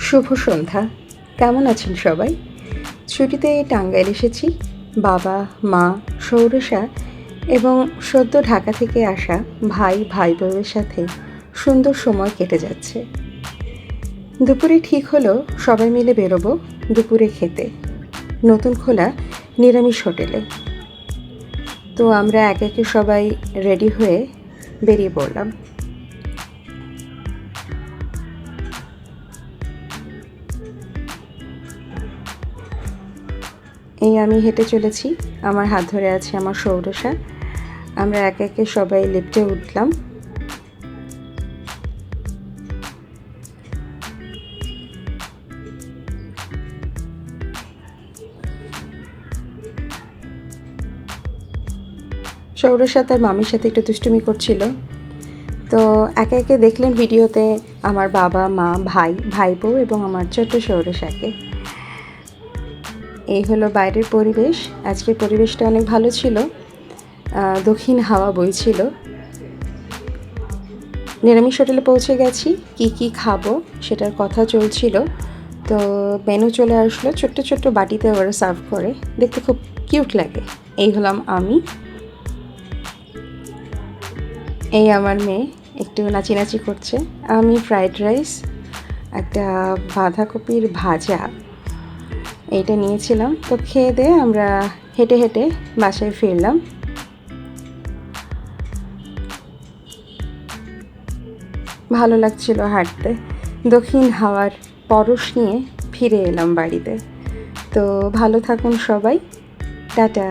শুভ সন্ধ্যা। কেমন আছেন সবাই? ছুটিতে টাঙ্গাইল এসেছি। বাবা, মা, সৌরসা এবং সদ্য ঢাকা থেকে আসা ভাই বউয়ের সাথে সুন্দর সময় কেটে যাচ্ছে। দুপুরে ঠিক হলো সবাই মিলে বেরোবো দুপুরে খেতে নতুন খোলা নিরামিষ হোটেলে। তো আমরা একে একে সবাই রেডি হয়ে বেরিয়ে পড়লাম। এই আমি হেঁটে চলেছি, আমার হাত ধরে আছে আমার সৌরসা। আমরা একে একে সবাই লিফটে উঠলাম। সৌরসা তার মামির সাথে একটু দুষ্টুমি করছিল। তো একে একে দেখলেন ভিডিওতে আমার বাবা, মা, ভাই বউ এবং আমার ছোট্ট সৌরসাকে। এই হলো বাইরের পরিবেশ। আজকের পরিবেশটা অনেক ভালো ছিল, দক্ষিণ হাওয়া বইছিল। নিরামিষ হোটেলে পৌঁছে গেছি, কি খাবো সেটার কথা চলছিল। তো মেনু চলে আসলো, ছোট্ট ছোট্ট বাটিতে ওরা সার্ভ করে, দেখতে খুব কিউট লাগে। এই হলাম আমি, এই আমার মেয়ে একটু নাচি করছে। আমি ফ্রাইড রাইস, একটা বাঁধাকপির ভাজা এইটা নিয়েছিলাম। তো খেয়ে দিয়ে আমরা হেঁটে হেঁটে বাসায় ফিরলাম। ভালো লাগছিল হাঁটতে, দক্ষিণ হাওয়ার পরশ নিয়ে ফিরে এলাম বাড়িতে। তো ভালো থাকুন সবাই, টাটা।